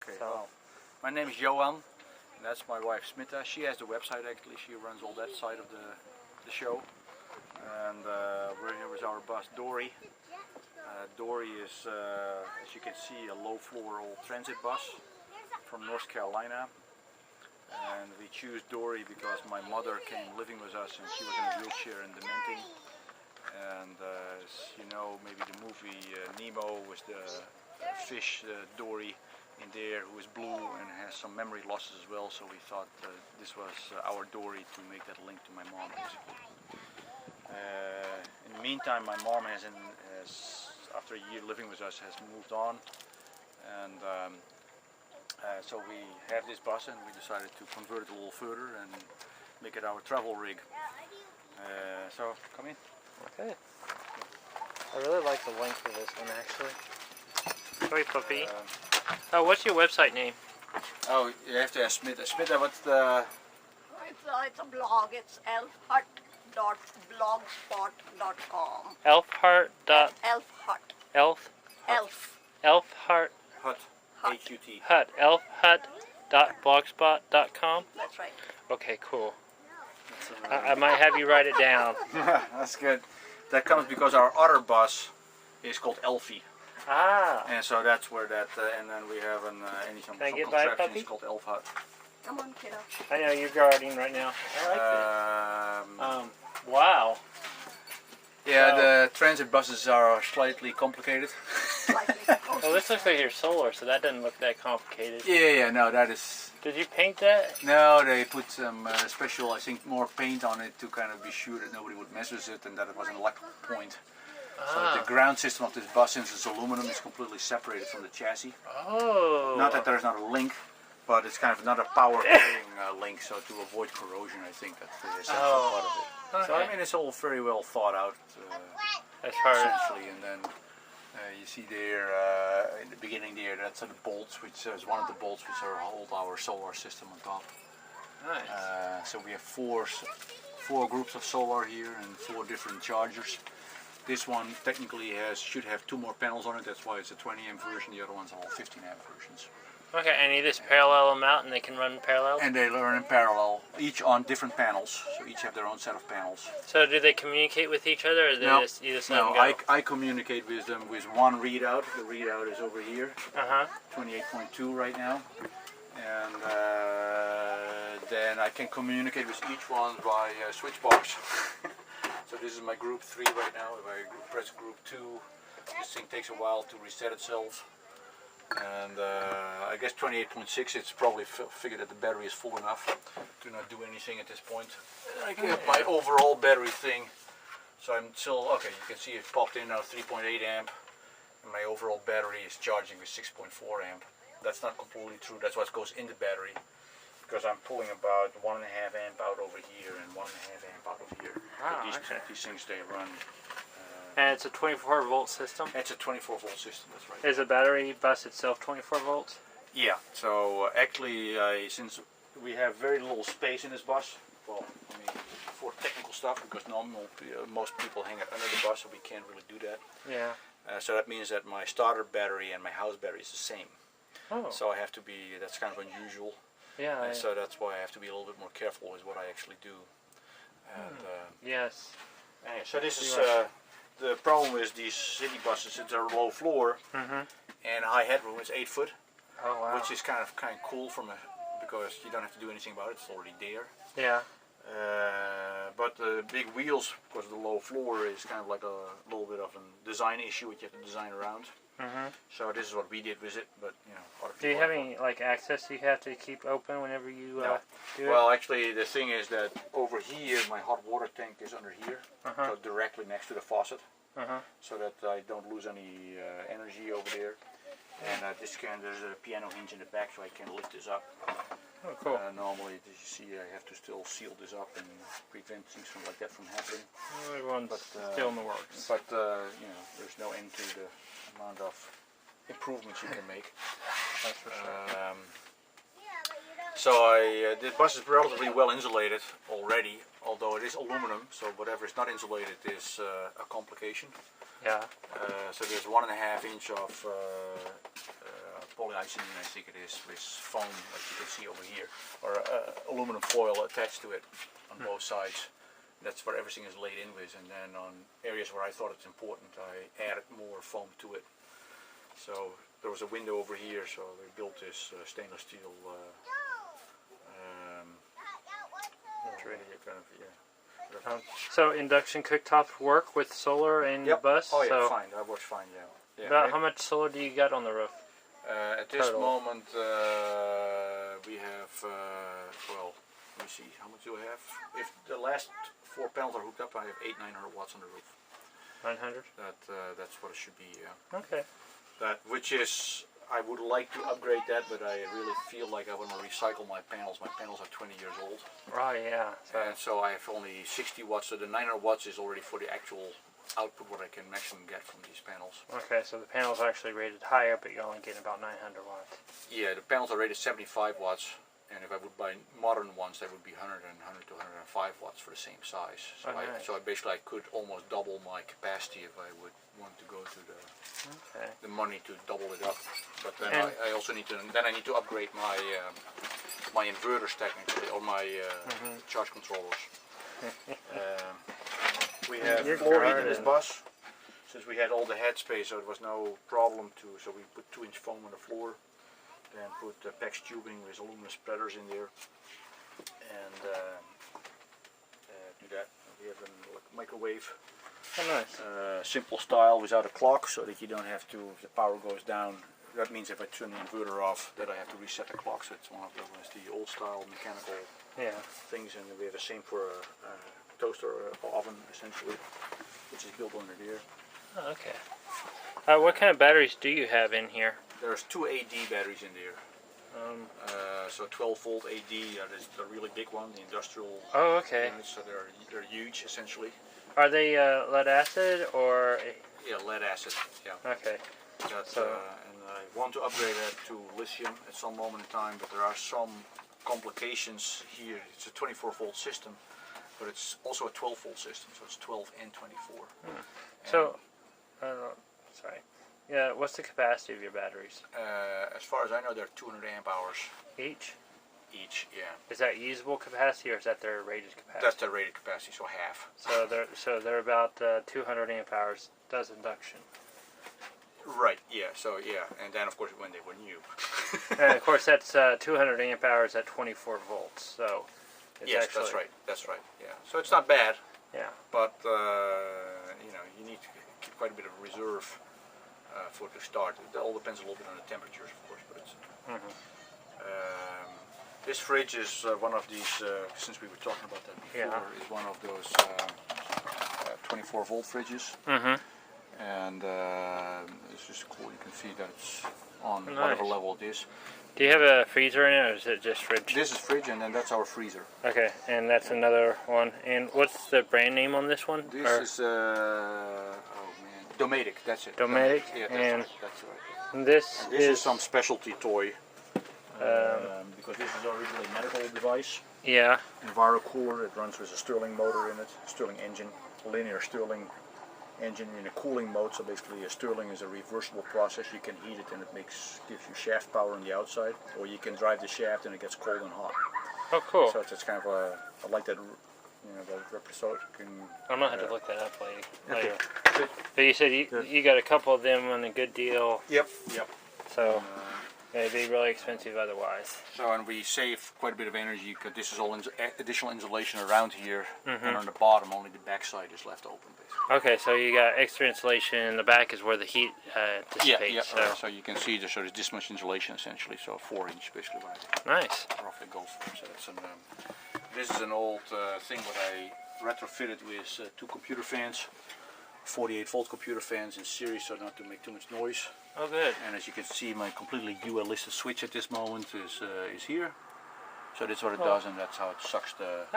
Okay, well, my name is Johan, and that's my wife Smita. She has the website actually, she runs all that side of the show. And we're here with our bus Dory. Dory is, as you can see, a low floor old transit bus from North Carolina. And we choose Dory because my mother came living with us and she was in a wheelchair and dementing. And as you know, maybe the movie Nemo was the fish Dory in there who is blue and has some memory losses as well, so we thought this was our Dory to make that link to my mom basically. In the meantime, my mom has after a year living with us, has moved on, and so we have this bus and we decided to convert it a little further and make it our travel rig. So come in. Okay. I really like the length of this one actually. Sorry, puppy. Oh, what's your website name? Oh, you have to ask Smita. Smita, what's the... It's a blog. It's elfhut.blogspot.com. Elfhart. Elfhut. Elf. Elfhart. Hut. H-U-T. Hut. Elfhut.blogspot.com. That's right. Okay, cool. I might have you write it down. That's good. That comes because our other bus is called Elfie. Ah. And so that's where that, and then we have some contraption, it's called Elf Hut. Come on, kiddo. I know you're guarding right now. I like it. Wow. Yeah, So, the transit buses are slightly complicated. Well, this looks like your solar, so that doesn't look that complicated. Yeah, no, that is... Did you paint that? No, they put some special, I think, more paint on it to kind of be sure that nobody would mess with it and that it was an electrical point. So the ground system of this bus, since it's aluminum, is completely separated from the chassis. Oh. Not that there's not a link, but it's kind of not a power carrying link, so to avoid corrosion, I think that's the essential part of it. Okay. So I mean, it's all very well thought out, essentially. And then you see there in the beginning there, that's the bolts, which is one of the bolts which hold our solar system on top. Nice. So we have four groups of solar here and 4 different chargers. This one technically should have 2 more panels on it, that's why it's a 20 amp version, the other one's all 15 amp versions. Okay, and you just parallel them out and they can run parallel? And they run in parallel, each on different panels, so each have their own set of panels. So do they communicate with each other, or you just let them go? I communicate with them with one readout. The readout is over here, 28.2 right now. And then I can communicate with each one by switch box. So this is my group 3 right now. If I press group 2, this thing takes a while to reset itself. And I guess 28.6, it's probably figured that the battery is full enough to not do anything at this point. I get my overall battery thing. So I'm still, okay, you can see it popped in now 3.8 amp. And my overall battery is charging with 6.4 amp. That's not completely true, that's what goes in the battery. Because I'm pulling about 1.5 amp out over here and 1.5 amp out over here. These things, they run. And it's a 24 volt system? It's a 24 volt system, that's right. Is the battery bus itself 24 volts? Yeah, so actually since we have very little space in this bus, well, I mean, for technical stuff, because most people hang it under the bus, so we can't really do that. Yeah. So that means that my starter battery and my house battery is the same. Oh. So I have to be, that's kind of unusual. Yeah. And so that's why I have to be a little bit more careful with what I actually do. And, yes. Anyway, so this is the problem with these city buses. It's a low floor and high headroom. It's 8 foot, which is kind of cool because you don't have to do anything about it. It's already there. Yeah. But the big wheels, because of the low floor, is kind of like a little bit of a design issue which you have to design around. So this is what we did with it, but you know. Other people do you have any access you have to keep open whenever you do it? Well, actually, the thing is that over here, my hot water tank is under here, so directly next to the faucet, so that I don't lose any energy over there. And there's a piano hinge in the back, so I can lift this up. Oh, cool. Normally, as you see, I have to still seal this up and prevent things like that from happening. Everyone's still in the works. But you know, there's no end to the amount of improvements you can make. That's for sure. So the bus is relatively well insulated already, although it is aluminum. So whatever is not insulated is a complication. Yeah. So there's 1.5 inch of polyethylene, I think it is, with foam, like you can see over here, or aluminum foil attached to it on both sides. That's where everything is laid in with, and then on areas where I thought it's important, I added more foam to it. So there was a window over here, so we built this stainless steel so induction cooktops work with solar and bus? Oh yeah, so fine, that works fine, yeah. About how much solar do you got on the roof? At this moment we have, well, let me see, how much do I have? If the last 4 panels are hooked up, I have 900 watts on the roof. 900? That's what it should be, yeah. Okay. Which is, I would like to upgrade that, but I really feel like I want to recycle my panels. My panels are 20 years old. Right, yeah. And so I have only 60 watts, so the 900 watts is already for the actual output what I can maximum get from these panels. Okay, so the panels are actually rated higher, but you're only getting about 900 watts. Yeah, the panels are rated 75 watts, and if I would buy modern ones, they would be 100 to 105 watts for the same size. So, nice. so I basically I could almost double my capacity if I would want to go to the money to double it up. But then I also need to upgrade my my inverters technically, or my charge controllers. We have floor heat in this bus. Since we had all the headspace, so it was no problem to. So we put 2-inch foam on the floor, then put PEX tubing with aluminum spreaders in there, and do that. We have a microwave. Oh, nice. Simple style without a clock, so that you don't have to, if the power goes down, that means if I turn the inverter off, that I have to reset the clock. So it's one of the old style mechanical things, and we have the same for a toaster oven essentially, which is built under there. Oh, okay. What kind of batteries do you have in here? There's 2 AD batteries in there. So 12 volt AD, there's the really big one, the industrial. Oh, okay. Units, so they're huge essentially. Are they lead acid or? Yeah, lead acid. Yeah. Okay. And I want to upgrade that to lithium at some moment in time, but there are some complications here. It's a 24 volt system, but it's also a 12 volt system, so it's 12 and 24. So, sorry. Yeah, what's the capacity of your batteries? As far as I know, they're 200 amp hours. Each? Each, yeah. Is that usable capacity or is that their rated capacity? That's their rated capacity, so half. So they're about 200 amp hours. Does induction? Right. Yeah. So yeah, and then of course when they were new. And of course that's 200 amp hours at 24 volts. So it's yes, actually, that's right. That's right. Yeah. So it's not bad. Yeah. But you know, you need to keep quite a bit of reserve for it to start. It all depends a little bit on the temperatures, of course. But it's. This fridge is one of these, since we were talking about that before, is one of those 24 volt fridges. And it's just cool, you can see that it's on whatever level it is. Do you have a freezer in it or is it just fridge? This is fridge and then that's our freezer. Okay, and that's another one. And what's the brand name on this one? This is, oh man, Domatic, that's it. Domatic? Yeah, that's right. And this is some specialty toy. Because this is originally a medical device. Yeah. EnviroCooler, it runs with a Stirling motor in it, Stirling engine, linear Stirling engine in a cooling mode. So basically a Stirling is a reversible process. You can heat it and it gives you shaft power on the outside, or you can drive the shaft and it gets cold and hot. Oh, cool. So it's kind of I like that, you know, the representative. I'm gonna have to look that up later. But you said you got a couple of them on a good deal. Yep. So. It'd be really expensive otherwise. So, and we save quite a bit of energy because this is all additional insulation around here, and on the bottom only the back side is left open, basically. Okay, so you got extra insulation, and the back is where the heat dissipates. Yeah. So you can see there's this much insulation essentially, so 4-inch basically. Nice. Roughly goes for. So that's this is an old thing what I retrofitted with 2 computer fans. 48 volt computer fans in series, so not to make too much noise. Oh, good. And as you can see, my completely UL listed switch at this moment is here. So that's what it does, and that's how it sucks the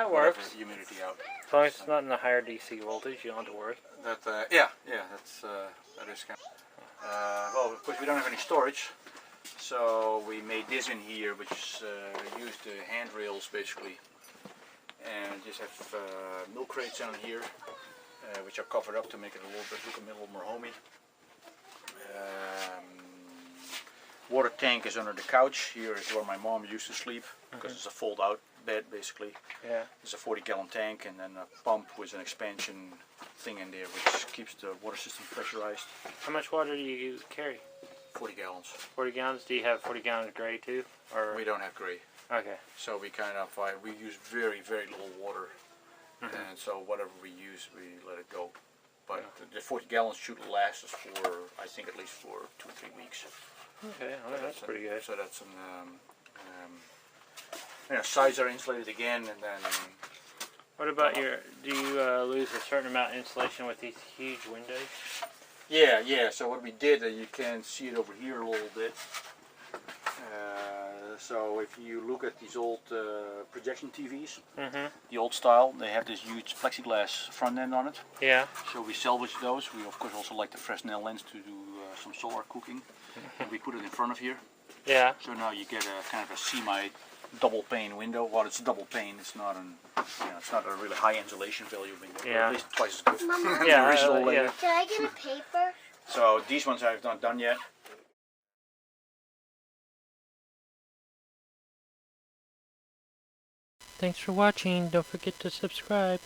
humidity out. As long as it's not in the higher DC voltage, you don't have to worry. That that is kind of, well, of course we don't have any storage, so we made this in here, which used the handrails basically, and just have milk crates on here. Which are covered up to make it look a little more homey. water tank is under the couch. Here is where my mom used to sleep, because it's a fold-out bed basically. Yeah. It's a 40-gallon tank, and then a pump with an expansion thing in there, which keeps the water system pressurized. How much water do you carry? 40 gallons. 40 gallons? Do you have 40 gallons gray too? Or We don't have gray. okay. So we kind of, we use very, very little water. And so whatever we use, we let it go. But the 40 gallons should last us for, I think, at least for 2 or 3 weeks. Okay, well, that's pretty good. So that's an, sides are insulated again, and then... What about do you lose a certain amount of insulation with these huge windows? Yeah, so what we did, you can see it over here a little bit. So if you look at these old projection TVs, the old style, they have this huge plexiglass front end on it. Yeah. So we salvage those. We of course also like the Fresnel lens to do some solar cooking. And we put it in front of here. Yeah. So now you get a kind of a semi-double pane window. Well, it's double pane. It's not it's not a really high insulation value window. Yeah. At least twice as good. Mama, Yeah. The original layer. can I get a paper? So these ones I've not done yet. Thanks for watching. Don't forget to subscribe.